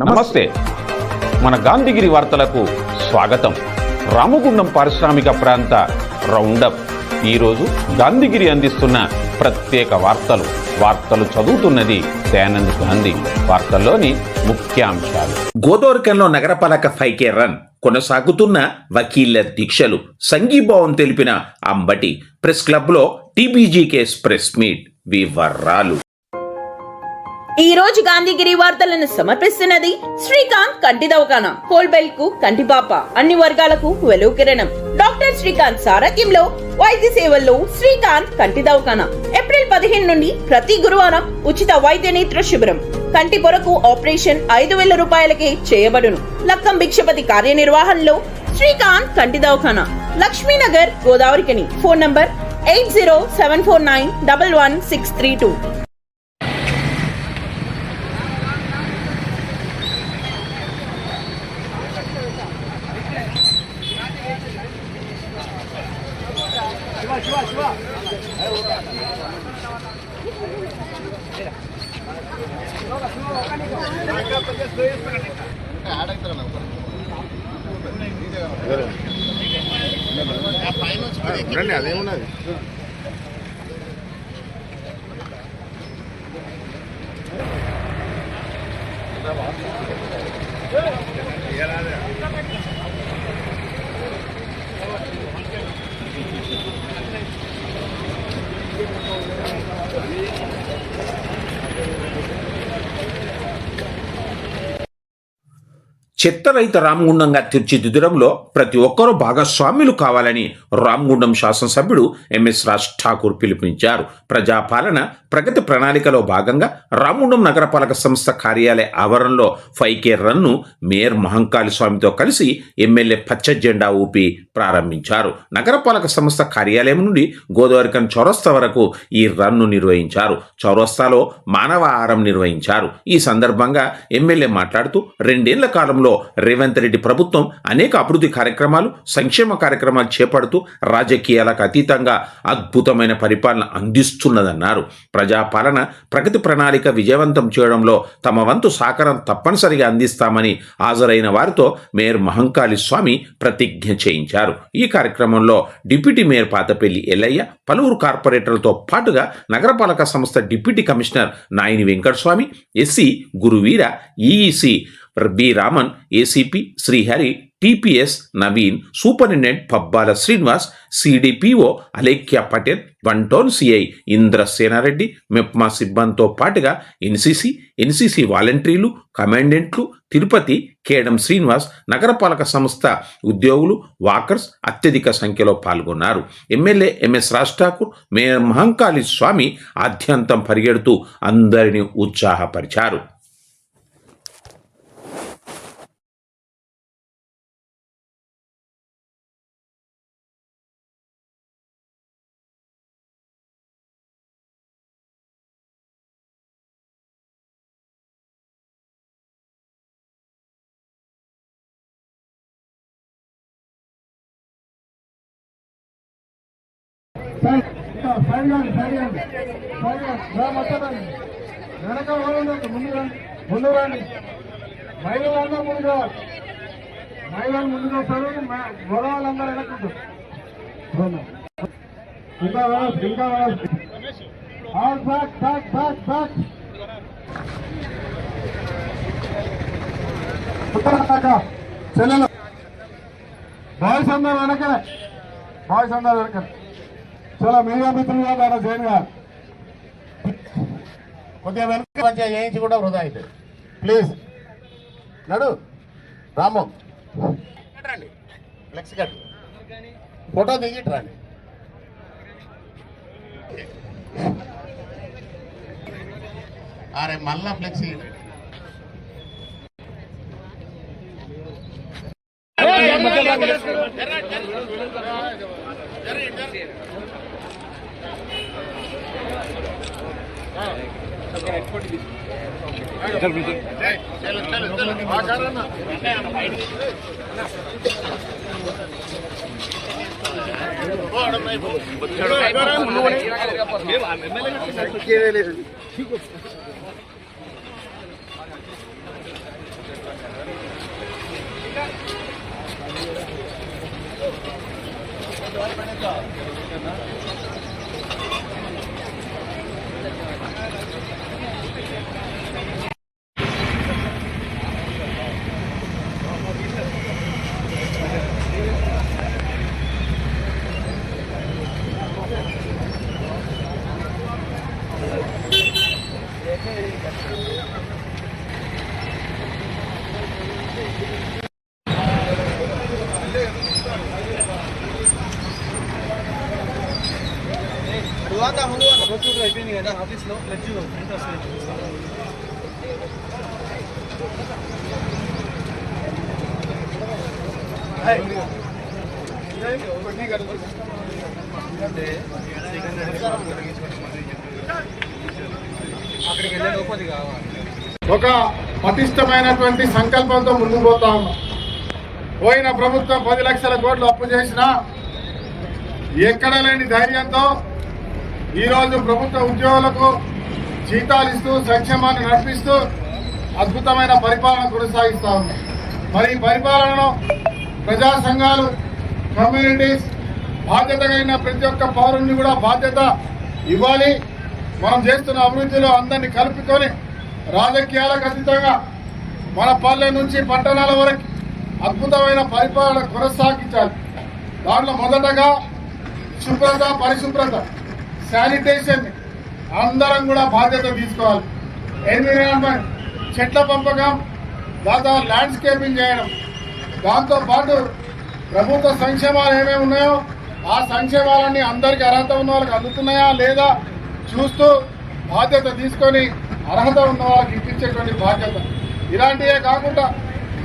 నమస్తే. మన గాంధీగిరి వార్తలకు స్వాగతం. రామగుండం పారిశ్రామిక ప్రాంత రౌండప్. ఈరోజు గాంధీగిరి అందిస్తున్న ప్రత్యేక వార్తలు చదువుతున్నది దయానంద్ గాంధీ. వార్తల్లోని ముఖ్యాంశాలు. గోదావరికంలో నగరపాలక 5K రన్ కొనసాగుతున్న వకీళ్ల దీక్షలు. సంఘీభావం తెలిపిన అంబటి. ప్రెస్ క్లబ్లో టీబీజీ కేస్ ప్రెస్ మీట్. వివరాలు. ఈ రోజు గాంధీగిరి వార్తలను సమర్పిస్తున్నది శ్రీకాంత్ కంటి దవాఖానా. హోల్బెల్ కు కంటిపాప, అన్ని వర్గాలకు వెలుగు కిరణం. డాక్టర్ శ్రీకాంత్ సారథ్యంలో వైద్య సేవల్లో శ్రీకాంత్ కంటి దవాఖానా. ఏప్రిల్ 15 నుండి ప్రతి గురువారం ఉచిత వైద్య నేత్ర శిబిరం. కంటి పొరకు ఆపరేషన్ 5,000 రూపాయలకే చేయబడును. లక్కం భిక్షపతి కార్యనిర్వహణలో శ్రీకాంత్ కంటి దవాఖానా, లక్ష్మీనగర్, గోదావరికని. Phone number 8074911632. అదేమున్నది చెత్తరహిత రామగుండంగా తీర్చిదిద్దడంలో ప్రతి ఒక్కరూ భాగస్వాములు కావాలని రామగుండం శాసనసభ్యుడు ఎంఎస్ రాజ్ ఠాకూర్ పిలుపునిచ్చారు. ప్రజాపాలన ప్రగతి ప్రణాళికలో భాగంగా రామగుండం నగరపాలక సంస్థ కార్యాలయ ఆవరణలో 5K రన్ను మేయర్ మహంకాళి స్వామితో కలిసి ఎమ్మెల్యే పచ్చ జెండా ఊపి ప్రారంభించారు. నగరపాలక సంస్థ కార్యాలయం నుండి గోదావరికన్ చౌరస్తా వరకు ఈ రన్ను నిర్వహించారు. చౌరస్తాలో మానవ ఆహారం నిర్వహించారు. ఈ సందర్భంగా ఎమ్మెల్యే మాట్లాడుతూ 2 ఏళ్ల కాలంలో రేవంత్ రెడ్డి ప్రభుత్వం అనేక అభివృద్ధి కార్యక్రమాలు, సంక్షేమ కార్యక్రమాలు చేపడుతూ రాజకీయాలకు అతీతంగా అద్భుతమైన పరిపాలన అందిస్తున్నదన్నారు. ప్రజాపాలన ప్రగతి ప్రణాళిక విజయవంతం చేయడంలో తమ వంతు సహకారం తప్పనిసరిగా అందిస్తామని హాజరైన వారితో మేయర్ మహంకాళి స్వామి ప్రతిజ్ఞ చేయించారు. ఈ కార్యక్రమంలో డిప్యూటీ మేయర్ పాతపల్లి ఎల్లయ్య, పలువురు కార్పొరేటర్లతో పాటుగా నగరపాలక సంస్థ deputy commissioner Nayani Venkataswamy, SC Guruveera, EEC B Raman, ACP Srihari, TPS Naveen, superintendent Pabbala Srinivas, CDPO Alekhya Patel, 1 town CI Indrasenareddy, MEPMA సిబ్బందితో పాటుగా ఎన్సీసీ వాలంటీర్లు, కమాండెంట్లు, తిరుపతి, కేడం శ్రీనివాస్, నగరపాలక సంస్థ ఉద్యోగులు, వాకర్స్ అత్యధిక సంఖ్యలో పాల్గొన్నారు. MLA MS Raj Thakur, mayor Mahankali Swamy ఆద్యంతం పరిగెడుతూ అందరినీ ఉత్సాహపరిచారు. ముందు రండి. మహిళలందరూ ముందు రావాలి. మహిళలు ముందుకు వస్తారు, గొడవలందరూ వెనక్కుంటారు. ఇంకా చెల్లెలు బాయ్స్ అందరూ వెనకలే, చాలా మీడియా మిత్రులుగా మన జైన్ గారు కొద్దిగా వెనక మంచిగా చేయించి కూడా వృధా అవుతుంది. ప్లీజ్ నడు రాము, రండి ఫ్లెక్స్ కట్టి ఫోటో దిగిట్ రండి. అరే మళ్ళా ఫ్లెక్స్ కదా ఆఫీస్లో ప్లెడ్జ్ ప్రింట్ వస్తుంది చూస్తాను. అక్కడికి వెళ్ళే లోపు అది కావాలి. ఒక పటిష్టమైనటువంటి సంకల్పంతో ముందుకు పోతా ఉన్నాం. పోయిన ప్రభుత్వం 10 లక్షల కోట్లు అప్పు చేసినా ఎక్కడ లేని ధైర్యంతో ఈరోజు ప్రభుత్వ ఉద్యోగులకు జీతాలు ఇస్తూ సంక్షేమాన్ని నడిపిస్తూ అద్భుతమైన పరిపాలన కొనసాగిస్తా ఉన్నాం. మరి ఈ పరిపాలనలో ప్రజా సంఘాలు, కమ్యూనిటీస్ బాధ్యత కలిగిన ప్రతి ఒక్క పౌరుని కూడా బాధ్యత ఇవ్వాలి. మనం చేస్తున్న అభివృద్ధిలో అందరినీ కలుపుకొని రాజకీయాలకు అతీతంగా మన పల్లె నుంచి పట్టణాల వరకు అద్భుతమైన పరిపాలన కొనసాగించాలి. దాంట్లో మొదటగా శుభ్రత, పరిశుభ్రత, శానిటేషన్ అందరం కూడా బాధ్యత తీసుకోవాలి. ఎన్విరాన్మెంట్, చెట్ల పెంపకం, దాదాపు ల్యాండ్స్కేపింగ్ చేయడం, దాంతోపాటు ప్రభుత్వ సంక్షేమాలు ఏమేమి ఉన్నాయో ఆ సంక్షేమాలన్నీ అందరికీ అర్హత ఉన్న వాళ్ళకి అందుతున్నాయా లేదా చూస్తూ బాధ్యత తీసుకొని అర్హత ఉన్న వాళ్ళకి ఇప్పించేటువంటి బాధ్యత. ఇలాంటివే కాకుండా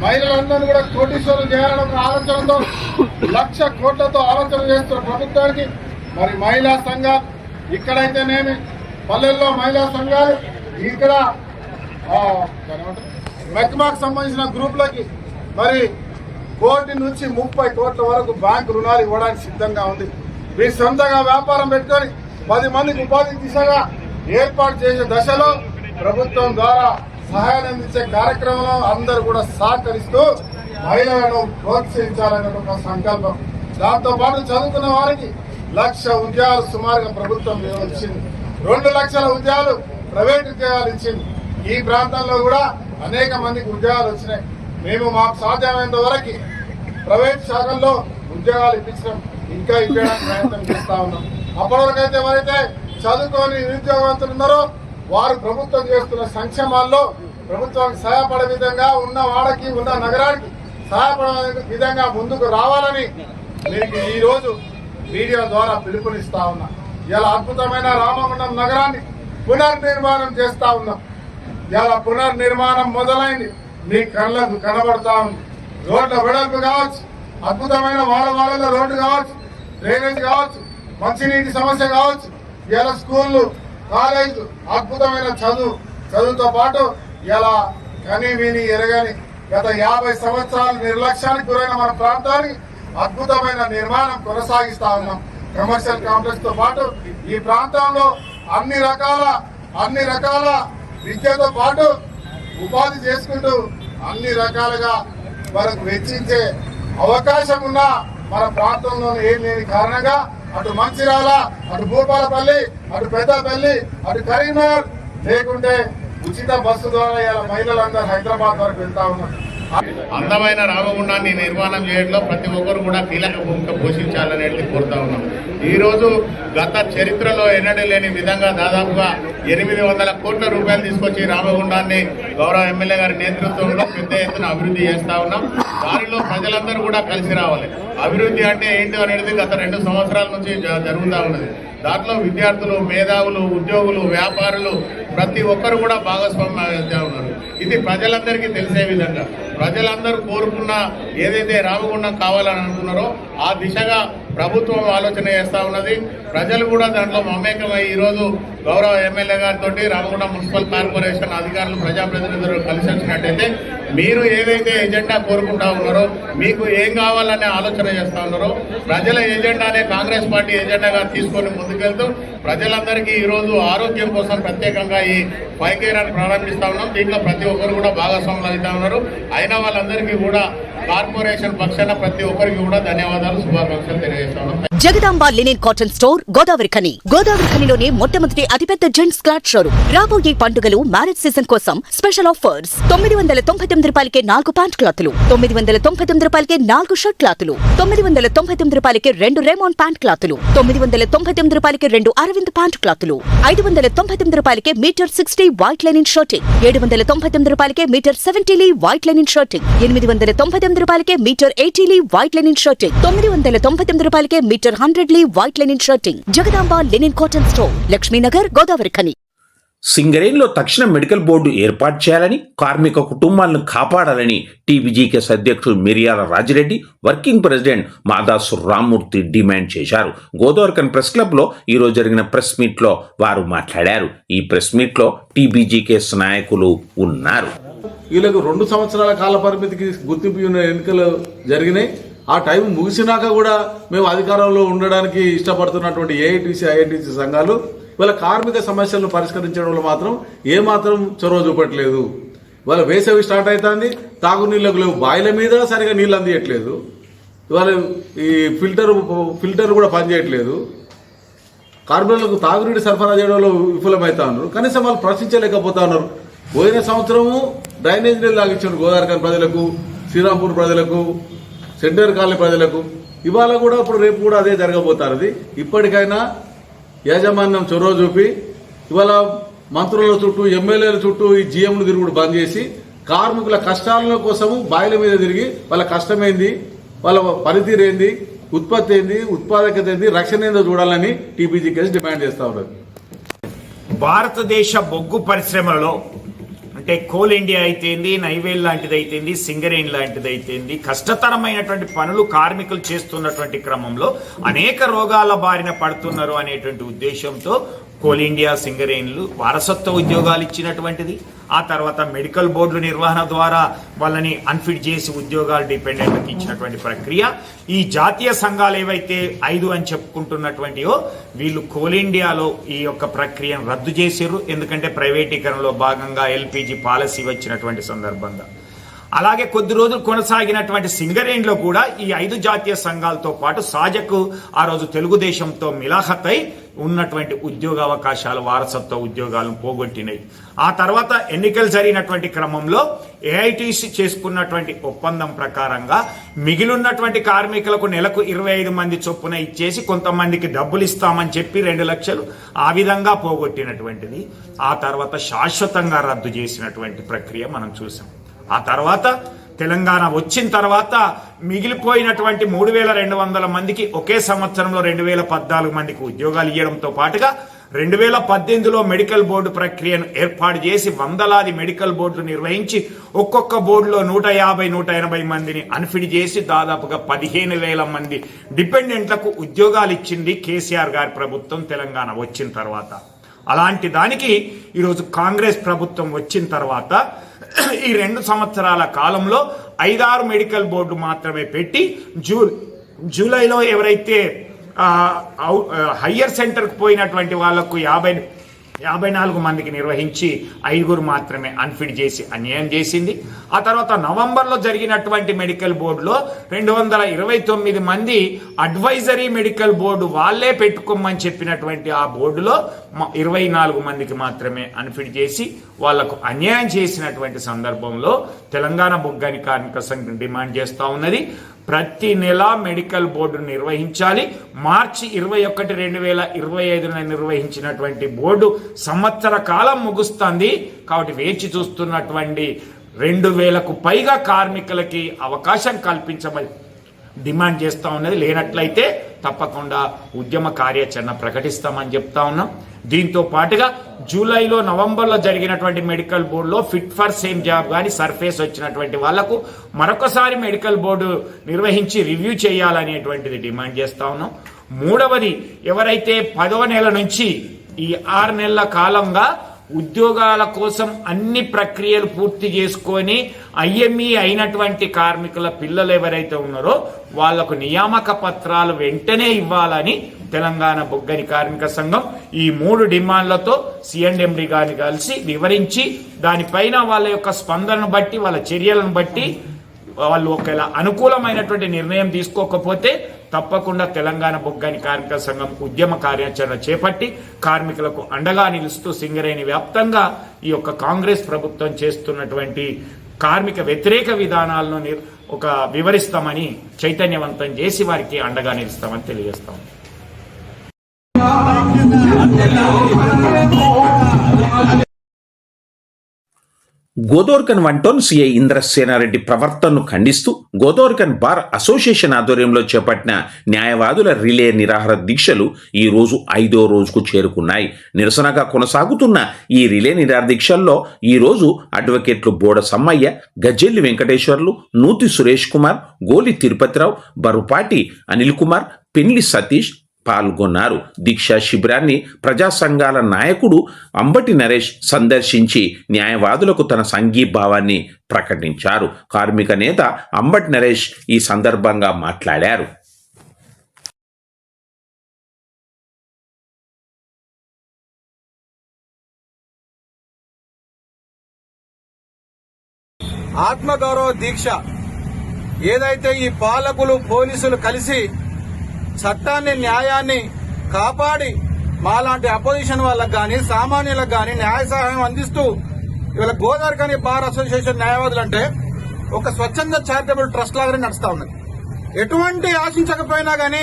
మహిళలందరినీ కూడా కోటీశ్వరులు చేయాలని ఒక ఆలోచనతో 1,00,000 కోట్లతో ఆలోచన చేస్తున్న ప్రభుత్వానికి మరి మహిళా సంఘాలు ఇక్కడైతేనేమి పల్లెల్లో మహిళా సంఘాలు ఇక్కడ మెక్మాకు సంబంధించిన గ్రూపులకి మరి 1 కోటి నుంచి 30 కోట్ల వరకు బ్యాంకు రుణాలు ఇవ్వడానికి సిద్ధంగా ఉంది. మీ సొంతంగా వ్యాపారం పెట్టుకొని 10 మందికి ఉపాధి దిశగా ఏర్పాటు చేసే దశలో ప్రభుత్వం ద్వారా సహాయాన్ని అందించే కార్యక్రమంలో అందరూ కూడా సహకరిస్తూ మహిళలను ప్రోత్సహించాలనే ఒక సంకల్పం. దాంతో పాటు చదువుకున్న వారికి 1,00,000 ఉద్యోగాలు సుమారుగా ప్రభుత్వం ఇచ్చింది. 2 లక్షల ఉద్యోగాలు ప్రైవేట్ ఉద్యోగాలు ఇచ్చింది. ఈ ప్రాంతంలో కూడా అనేక మందికి ఉద్యోగాలు వచ్చినాయి. మేము మాకు సాధ్యమైనంత వరకు ప్రైవేట్ శాఖల్లో ఉద్యోగాలు ఇప్పించడం ఇంకా ఇవ్వడానికి ప్రయత్నం చేస్తా ఉన్నాం. అప్పటివరకైతే ఎవరైతే చదువుకొని నిరుద్యోగవంతులు ఉన్నారో వారు ప్రభుత్వం చేస్తున్న సంక్షేమాల్లో ప్రభుత్వానికి సహాయపడే విధంగా ఉన్న వాడకి ఉన్న నగరానికి సహాయపడే విధంగా ముందుకు రావాలని మీకు ఈ రోజు మీడియా ద్వారా పిలుపునిస్తా ఉన్నా. ఇలా అద్భుతమైన రామగుండం నగరాన్ని పునర్నిర్మాణం చేస్తా ఉన్నాం. ఇలా పునర్నిర్మాణం మొదలైంది, మీ కళ్ళకు కనబడతా ఉంది. రోడ్ల వెడల్పు కావచ్చు, అద్భుతమైన వాడవాడల రోడ్డు కావచ్చు, డ్రైనేజ్ కావచ్చు, మంచినీటి సమస్య కావచ్చు, ఇలా స్కూళ్ళు, కాలేజీలు, అద్భుతమైన చదువుతో పాటు ఇలా కని విని ఎరగని గత 50 సంవత్సరాల నిర్లక్ష్యానికి గురైన మన ప్రాంతానికి అద్భుతమైన నిర్మాణం కొనసాగిస్తా ఉన్నాం. కమర్షియల్ కాంప్లెక్స్ తో పాటు ఈ ప్రాంతంలో అన్ని రకాల విద్యతో పాటు ఉపాధి చేసుకుంటూ అన్ని రకాలుగా మనకు వెచ్చించే అవకాశం ఉన్న మన ప్రాంతంలో ఏం లేని కారణంగా అటు మంచిర్యాల, అటు భూపాలపల్లి, అటు పెద్దపల్లి, అటు కరీంనగర్ లేకుంటే ఉచిత బస్సు ద్వారా ఇలా మహిళలందరూ హైదరాబాద్ వరకు వెళ్తా ఉన్నారు. అందమైన రామగుండాన్ని నిర్మాణం చేయడంలో ప్రతి ఒక్కరు కూడా కీలక భూమిక పోషించాలనేది కోరుతా ఉన్నాం. ఈరోజు గత చరిత్రలో ఎన్నడూ లేని విధంగా దాదాపుగా 800 కోట్ల రూపాయలు తీసుకొచ్చి రామగుండాన్ని గౌరవ ఎమ్మెల్యే గారి నేతృత్వంలో పెద్ద ఎత్తున అభివృద్ధి చేస్తా ఉన్నాం. దానిలో ప్రజలందరూ కూడా కలిసి రావాలి. అభివృద్ధి అంటే ఏంటి అనేది గత 2 సంవత్సరాల నుంచి జరుగుతూ ఉన్నది. దాంట్లో విద్యార్థులు, మేధావులు, ఉద్యోగులు, వ్యాపారులు ప్రతి ఒక్కరు కూడా భాగస్వామ్యం ఉన్నారు. ఇది ప్రజలందరికీ తెలిసే విధంగా ప్రజలందరూ కోరుకున్న ఏదైతే రామగుండం కావాలని అనుకున్నారో ఆ దిశగా ప్రభుత్వం ఆలోచన చేస్తూ ఉన్నది. ప్రజలు కూడా దాంట్లో మమేకమై ఈరోజు గౌరవ ఎమ్మెల్యే గారితో రామగుండం మున్సిపల్ కార్పొరేషన్ అధికారులు, ప్రజాప్రతినిధులు కలిసి వచ్చినట్టయితే మీరు ఏదైతే ఎజెండా కోరుకుంటా ఉన్నారో, మీకు ఏం కావాలనే ఆలోచన చేస్తూ ఉన్నారో ప్రజల ఎజెండానే కాంగ్రెస్ పార్టీ ఎజెండాగా తీసుకొని ముందుకెళ్తూ ప్రజలందరికీ ఈరోజు ఆరోగ్యం కోసం ప్రత్యేకంగా ఈ 5K రన్ ప్రారంభిస్తా ఉన్నాం. దీంట్లో ప్రతి ఒక్కరు కూడా భాగస్వాములు అవుతా ఉన్నారు. అయిన వాళ్ళందరికీ కూడా కార్పొరేషన్ పక్షాన ప్రతి ఒక్కరికి కూడా ధన్యవాదాలు, శుభాకాంక్షలు తెలియజేస్తా ఉన్నాం. జగదాంబ లినిన్ కాటన్ స్టోర్, గోదావరిఖనిలోనే మొట్టమొదటి అతిపెద్ద జెంట్స్ క్లాత్ షోరూమ్. రాబోయే పండుగలు, మ్యారేజ్ సీజన్ కోసం స్పెషల్ ఆఫర్స్. 999 రూపాయలకే 4 ప్యాంట్ క్లాతులు, 999 రూపాయలకే 4 షర్ట్ క్లాతులు, 999 రూపాయలకే 2 రేమాన్ ప్యాంట్ క్లాతులు, 999 రూపాయలకే 2 అరవింద్ ప్యాంట్ క్లాతులు, 599 రూపాయలకే మీటర్ 60 వైట్ లెనిన్ షర్టింగ్, 799 రూపాయలకే మీటర్ 70 వైట్ లెనిన్ షర్టింగ్, 899 రూపాయలకే మీటర్ 80 వైట్ లెనిన్ షర్టింగ్, 999 రూపాయలకే metre After 100 white linen shirting, Jagadamba Linen Cotton Store, Lakshmi Nagar, Godavari Khani. సింగరేణిలో తక్షణ మెడికల్ బోర్డు ఏర్పాటు చేయాలని, కార్మిక కుటుంబాలను కాపాడాలని టీబీజీకేఎస్ అధ్యక్షుడు మిరియాల Rajireddy, working president Madasu Rammurthy demand చేశారు. గోదావరిఖని ప్రెస్ క్లబ్లో ఈరోజు జరిగిన ప్రెస్ మీట్లో వారు మాట్లాడారు. ఈ ప్రెస్ మీట్లో టీబీజీకేఎస్ నాయకులు ఉన్నారు. వీళ్ళకు 2 సంవత్సరాల కాల పరిమితికి గుర్తింపు ఎన్నికలు జరిగినాయి. ఆ టైం ముగిసినాక కూడా మేము అధికారంలో ఉండడానికి ఇష్టపడుతున్నటువంటి ఏఐటీసీ, ఐఐటీసీ సంఘాలు వాళ్ళ కార్మిక సమస్యలను పరిష్కరించడంలో మాత్రం ఏమాత్రం చొరవ చూపట్లేదు. వాళ్ళ వేసవి స్టార్ట్ అవుతుంది, తాగునీళ్ళకు లేవు, బాయిల మీద సరిగా నీళ్ళు అందియట్లేదు. ఇవాళ ఈ ఫిల్టర్ కూడా పనిచేయట్లేదు. కార్మికులకు తాగునీటి సరఫరా చేయడంలో విఫలమవుతా ఉన్నారు. కనీసం వాళ్ళు ప్రశ్నించలేకపోతా ఉన్నారు. పోయిన సంవత్సరము డ్రైనేజ్ నీళ్ళు తాగించారు గోదావరిఖని ప్రజలకు, శ్రీరాంపూర్ ప్రజలకు, సెంటర్ కాలనీ ప్రజలకు. ఇవాళ కూడా ఇప్పుడు రేపు కూడా అదే జరగబోతారు. ఇప్పటికైనా యాజమాన్యం చొరవ చూపి ఇవాళ మంత్రుల చుట్టూ, ఎమ్మెల్యేల చుట్టూ ఈ జీఎంలు తిరుగుడు బంద్ చేసి కార్మికుల కష్టాల కోసము బాయిల మీద తిరిగి వాళ్ళ కష్టమైంది, వాళ్ళ పనితీరు ఏంది, ఉత్పత్తి ఏంది, ఉత్పాదకత ఏంది, రక్షణ ఏందో చూడాలని టీబీజీకేఎస్ డిమాండ్ చేస్తా ఉన్నారు. భారతదేశ బొగ్గు పరిశ్రమలలో అంటే కోల్ ఇండియా అయితేంది, నైవేల్ లాంటిది అయితేంది, సింగరేన్ లాంటిది అయితేంది, కష్టతరమైనటువంటి పనులు కార్మికులు చేస్తున్నటువంటి క్రమంలో అనేక రోగాల బారిన పడుతున్నారు అనేటువంటి ఉద్దేశంతో కోల్ ఇండియా, సింగరేన్లు వారసత్వ ఉద్యోగాలు ఇచ్చినటువంటిది. ఆ తర్వాత మెడికల్ బోర్డుల నిర్వహణ ద్వారా వాళ్ళని అన్ఫిట్ చేసి ఉద్యోగాలు డిపెండెంట్కి ఇచ్చినటువంటి ప్రక్రియ. ఈ జాతీయ సంఘాలు ఏవైతే 5 అని చెప్పుకుంటున్నటువంటివో వీళ్ళు కోల్ ఇండియాలో ఈ యొక్క ప్రక్రియను రద్దు చేసారు. ఎందుకంటే ప్రైవేటీకరణలో భాగంగా ఎల్పిజి పాలసీ వచ్చినటువంటి సందర్భంగా. అలాగే కొద్ది రోజులు కొనసాగినటువంటి సింగరేన్లో కూడా ఈ 5 జాతీయ సంఘాలతో పాటు సాజకు ఆ రోజు తెలుగుదేశంతో మిలాఖతై ఉన్నటువంటి ఉద్యోగ అవకాశాలు, వారసత్వ ఉద్యోగాలను పోగొట్టినాయి. ఆ తర్వాత ఎన్నికలు జరిగినటువంటి క్రమంలో ఏఐటీసీ చేసుకున్నటువంటి ఒప్పందం ప్రకారంగా మిగిలిన్నటువంటి కార్మికులకు నెలకు 25 మంది చొప్పున ఇచ్చేసి కొంతమందికి డబ్బులు ఇస్తామని చెప్పి 2 లక్షలు ఆ విధంగా పోగొట్టినటువంటిది. ఆ తర్వాత శాశ్వతంగా రద్దు చేసినటువంటి ప్రక్రియ మనం చూసాం. ఆ తర్వాత తెలంగాణ వచ్చిన తర్వాత మిగిలిపోయినటువంటి 3200 మందికి ఒకే సంవత్సరంలో 2014 మందికి ఉద్యోగాలు ఇవ్వడంతో పాటుగా 2018లో మెడికల్ బోర్డు ప్రక్రియను ఏర్పాటు చేసి వందలాది మెడికల్ బోర్డులు నిర్వహించి ఒక్కొక్క బోర్డులో 150-180 మందిని అన్ఫిట్ చేసి దాదాపుగా 15,000 మంది డిపెండెంట్లకు ఉద్యోగాలు ఇచ్చింది కేసీఆర్ గారి ప్రభుత్వం తెలంగాణ వచ్చిన తర్వాత. అలాంటి దానికి ఈరోజు కాంగ్రెస్ ప్రభుత్వం వచ్చిన తర్వాత ఈ 2 సంవత్సరాల కాలంలో 5-6 మెడికల్ బోర్డు మాత్రమే పెట్టి జూలైలో ఎవరైతే హయ్యర్ సెంటర్కి పోయినటువంటి వాళ్లకు 54 మందికి నిర్వహించి 5 మాత్రమే అన్ఫిట్ చేసి అన్యాయం చేసింది. ఆ తర్వాత నవంబర్లో జరిగినటువంటి మెడికల్ బోర్డులో 229 మంది అడ్వైజరీ మెడికల్ బోర్డు వాళ్ళే పెట్టుకోమని చెప్పినటువంటి ఆ బోర్డులో 24 మందికి మాత్రమే అన్ఫిట్ చేసి వాళ్లకు అన్యాయం చేసినటువంటి సందర్భంలో తెలంగాణ బొగ్గాని కార్మిక సంఘం డిమాండ్ చేస్తూ ఉన్నది. ప్రతి నెల మెడికల్ బోర్డు నిర్వహించాలి. మార్చి 21, 2025 నిర్వహించినటువంటి బోర్డు సంవత్సర కాలం ముగుస్తుంది. కాబట్టి వేచి చూస్తున్నటువంటి 2000కు పైగా కార్మికులకి అవకాశం కల్పించమని డిమాండ్ చేస్తూ ఉన్నది. లేనట్లయితే తప్పకుండా ఉద్యమ కార్యాచరణ ప్రకటిస్తామని చెప్తా ఉన్నాం. దీంతో పాటుగా జూలైలో, నవంబర్లో జరిగినటువంటి మెడికల్ బోర్డులో ఫిట్ ఫర్ సేమ్ జాబ్ కానీ సర్ఫేస్ వచ్చినటువంటి వాళ్లకు మరొకసారి మెడికల్ బోర్డు నిర్వహించి రివ్యూ చేయాలనేటువంటిది డిమాండ్ చేస్తా ఉన్నాం. మూడవది, ఎవరైతే 10వ నెల నుంచి ఈ 6 నెలల కాలంగా ఉద్యోగాల కోసం అన్ని ప్రక్రియలు పూర్తి చేసుకొని ఐఎంఈ అయినటువంటి కార్మికుల పిల్లలు ఎవరైతే ఉన్నారో వాళ్లకు నియామక పత్రాలు వెంటనే ఇవ్వాలని తెలంగాణ బొగ్గని కార్మిక సంఘం ఈ 3 డిమాండ్లతో సిఎండి గారిని కలిసి వివరించి దానిపైన వాళ్ళ యొక్క స్పందనను బట్టి, వాళ్ళ చర్యలను బట్టి వాళ్ళు ఒకవేళ అనుకూలమైనటువంటి నిర్ణయం తీసుకోకపోతే తప్పకుండా తెలంగాణ బొగ్గాని కార్మిక సంఘం ఉద్యమ కార్యాచరణ చేపట్టి కార్మికులకు అండగా నిలుస్తూ సింగరేణి వ్యాప్తంగా ఈ యొక్క కాంగ్రెస్ ప్రభుత్వం చేస్తున్నటువంటి కార్మిక వ్యతిరేక విధానాలను వివరిస్తామని, చైతన్యవంతం చేసి వారికి అండగా నిలుస్తామని తెలియజేస్తాం. గోదోర్కన్ వంటోన్ సిఐ ఇంద్రసేనారెడ్డి ప్రవర్తనను ఖండిస్తూ గోదోర్కన్ బార్ అసోసియేషన్ ఆధ్వర్యంలో చేపట్టిన న్యాయవాదుల రిలే నిరాహార దీక్షలు ఈ రోజు 5వ రోజుకు చేరుకున్నాయి. నిరసనగా కొనసాగుతున్న ఈ రిలే నిరాహార దీక్షల్లో ఈ రోజు అడ్వకేట్లు బోడ సమ్మయ్య, గజ్జెల్లి వెంకటేశ్వర్లు, నూతి సురేష్ కుమార్, గోలి తిరుపతిరావు, బరుపాటి అనిల్ కుమార్, పెండ్లి సతీష్ పాల్గొన్నారు. దీక్షా శిబిరాన్ని ప్రజా సంఘాల నాయకుడు అంబటి నరేష్ సందర్శించి న్యాయవాదులకు తన సంఘీభావాన్ని ప్రకటించారు. కార్మిక నేత అంబటి నరేష్ ఈ సందర్భంగా మాట్లాడారు. ఆత్మగౌరవ దీక్ష ఏదైతే ఈ పాలకులు పోలీసులు కలిసి చట్టాన్ని న్యాయాన్ని కాపాడి మాలాంటి అపోజిషన్ వాళ్ళకు గాని సామాన్యులకు గాని న్యాయ సహాయం అందిస్తూ ఇవాళ గోదావరిఖని బార్ అసోసియేషన్ న్యాయవాదులు అంటే ఒక స్వచ్ఛంద చారిటబుల్ ట్రస్ట్ లాగానే నడుస్తా ఉన్నది. ఎటువంటి ఆశించకపోయినా గాని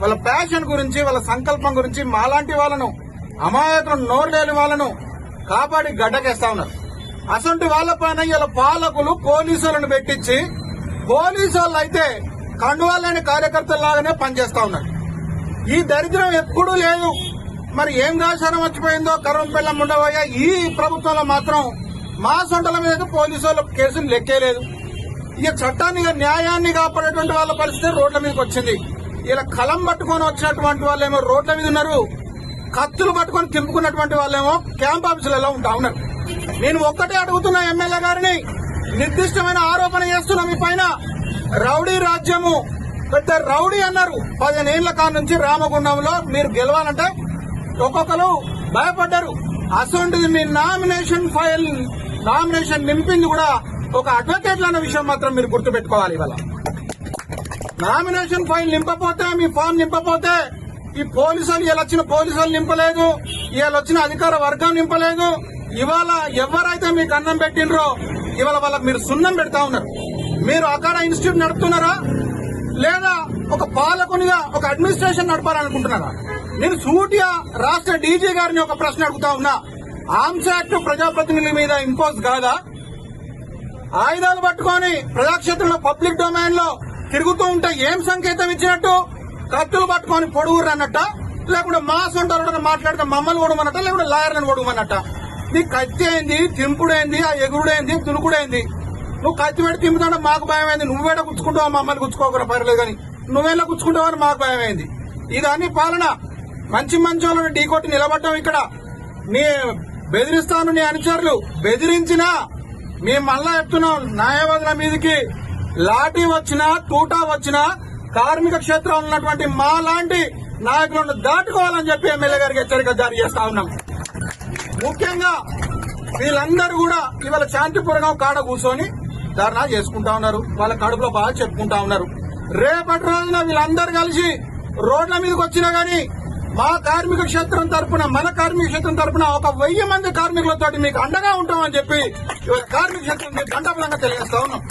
వాళ్ళ ప్యాషన్ గురించి వాళ్ళ సంకల్పం గురించి మాలాంటి వాళ్ళను అమాయకులను నోరులేని వాళ్ళను కాపాడి గడ్డకేస్తా ఉన్నారు. అసంటి వాళ్ళపైన ఇలా పాలకులు పోలీసులను పెట్టించి పోలీసు వాళ్ళు అయితే కండువాలని కార్యకర్తల్లాగానే పనిచేస్తా ఉన్నారు. ఈ దరిద్రం ఎప్పుడూ లేదు. మరి ఏం రాశారో మర్చిపోయిందో కరుణ పిల్లం ఉండబోయా ఈ ప్రభుత్వంలో మాత్రం మా సొంటల మీద పోలీసు వాళ్ళ కేసులు లెక్కేలేదు. ఇక చట్టాన్ని న్యాయాన్ని కాపాడేటువంటి వాళ్ళ పరిస్థితి రోడ్ల మీదకి వచ్చింది. ఇలా కలం పట్టుకొని వచ్చినటువంటి వాళ్ళేమో రోడ్ల మీద ఉన్నారు, కత్తులు పట్టుకొని తింపుకున్నటువంటి వాళ్ళేమో క్యాంప్ ఆఫీసులలో ఉంటా ఉన్నారు. నేను ఒక్కటే అడుగుతున్నా ఎమ్మెల్యే గారిని, నిర్దిష్టమైన ఆరోపణ చేస్తున్నా మీ పైన. రౌడీ రాజ్యము, పెద్ద రౌడీ అన్నారు 15 ఏళ్ల కాడ నుంచి రామగుండంలో. మీరు గెలవాలంటే ఒక్కొక్కరు భయపడ్డారు. అసలు మీ నామినేషన్ నింపింది కూడా ఒక అడ్వకేట్లు అన్న విషయం మాత్రం మీరు గుర్తుపెట్టుకోవాలి. ఇవాళ నామినేషన్ ఫైల్ నింపపోతే, మీ ఫామ్ నింపపోతే ఈ పోలీసులు ఇలా వచ్చిన పోలీసులు నింపలేదు, ఇవాళ వచ్చిన అధికార వర్గం నింపలేదు. ఇవాళ ఎవరైతే మీకు అన్నం పెట్టినరో ఇవాళ వాళ్ళకి మీరు సున్నం పెడతా ఉన్నారు. మీరు అక్కడ ఇన్స్టిట్యూట్ నడుపుతున్నారా లేదా ఒక పాలకునిగా ఒక అడ్మినిస్ట్రేషన్ నడపాలనుకుంటున్నారా? నేను సూటిగా రాష్ట్ర డీజీ గారిని ఒక ప్రశ్న అడుగుతా ఉన్నా. ఆర్మ్స్ యాక్ట్ ప్రజాప్రతినిధుల మీద ఇంపోజ్ కాదా? ఆయుధాలు పట్టుకొని ప్రజాక్షేత్రంలో పబ్లిక్ డొమైన్ లో తిరుగుతూ ఉంటే ఏం సంకేతం ఇచ్చినట్టు? కత్తులు పట్టుకొని పొడుగురు అన్నట్ట, లేకుంటే మా సొంత మాట్లాడితే మమ్మల్ని ఓడమన్నట్ట, లేకుంటే లాయర్లను ఓడమన్నట్ట? నీ కత్తి ఏంది, తింపుడేంది, ఆ ఎగురుడేంది, తునుకుడేంది? నువ్వు కత్తి పెట్టి తింపుతుంటే మాకు భయం అయింది. నువ్వేడ గుచ్చుకుంటావా? మమ్మల్ని గుచ్చుకోకుండా పర్లేదు కానీ నువ్వేలా గుచ్చుకుంటావని మాకు భయం అయింది. ఇదన్నీ పాలన. మంచి వాళ్ళని ఢీకొట్టి నిలబడ్డాం. ఇక్కడ నీ బెదిరిస్తాను, నీ అనుచరులు బెదిరించినా మేము మళ్ళా చెప్తున్నాం, న్యాయవాదుల మీదకి లాఠీ వచ్చినా తూటా వచ్చినా కార్మిక క్షేత్రంలో ఉన్నటువంటి మా లాంటి నాయకులను దాటుకోవాలని చెప్పి ఎమ్మెల్యే గారికి హెచ్చరిక జారీ చేస్తా ఉన్నాం. ముఖ్యంగా వీళ్ళందరూ కూడా ఇవాళ శాంతిపురం కాడ కూర్చొని ధర్నా చేసుకుంటా ఉన్నారు. వాళ్ళ కడుపులో బాగా చెప్పుకుంటా ఉన్నారు. రేపటి రోజున వీళ్ళందరూ కలిసి రోడ్ల మీదకి వచ్చినా గానీ మా కార్మిక క్షేత్రం తరపున, మన కార్మిక క్షేత్రం తరపున ఒక 1000 మంది కార్మికులతో మీకు అండగా ఉంటామని చెప్పి ఇవాళ కార్మిక క్షేత్రం గంటపరంగా తెలియజేస్తా ఉన్నాం.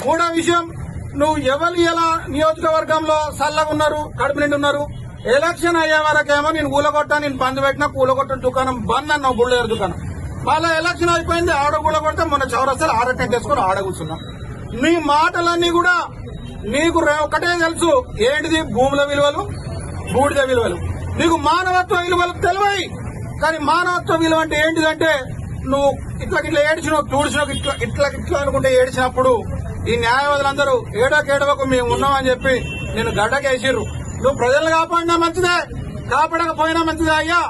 మూడో విషయం, నువ్వు ఎవరు ఎలా నియోజకవర్గంలో చల్లగా ఉన్నారు, కడుపు నిండి ఉన్నారు. ఎలక్షన్ అయ్యే వరకేమో నేను కూలగొట్టా, నేను బంద్ పెట్టినా, కూలగొట్టిన దుకాణం బంద్ అన్నావు, బుల్లేరు దుకాణం. మళ్ళా ఎలక్షన్ అయిపోయింది, ఆడ కూలగొడితే మొన్న చౌరస్తాలు ఆడ టెంట్ వేసుకుని ఆడ కూర్చున్నాం. నీ మాటలన్నీ కూడా నీకు ఒకటే తెలుసు, ఏంటిది భూముల విలువలు, బూడిద విలువలు. నీకు మానవత్వ విలువలు తెలివాయి. కానీ మానవత్వ విలువ అంటే ఏంటిదంటే నువ్వు ఇట్లా ఏడ్చినావు, తూడ్చినావు, ఇట్లా అనుకుంటే ఏడ్చినప్పుడు ఈ న్యాయవాదులందరూ ఏడవకు మేము ఉన్నామని చెప్పి నేను గడ్డకేసిర్రు. నువ్వు ప్రజలను కాపాడినా మంచిదే, కాపాడకపోయినా మంచిదే. అయ్యా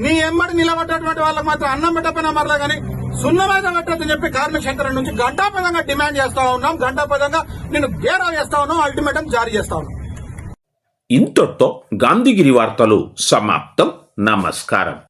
నీ ఎమ్మడి నిలబడ్డటువంటి వాళ్ళకి మాత్రం అన్నం పెట్టకపోయినా మరలా గానీ సున్నమైన పెట్టద్దని చెప్పి కార్మిక క్షేత్రం నుంచి గంటాపదంగా డిమాండ్ చేస్తా ఉన్నాం. గంటాపదంగా నేను బేరా చేస్తా ఉన్నాం, అల్టిమేటం జారీ చేస్తా ఉన్నాం. ఇంతటితో గాంధీగిరి వార్తలు సమాప్తం. నమస్కారం.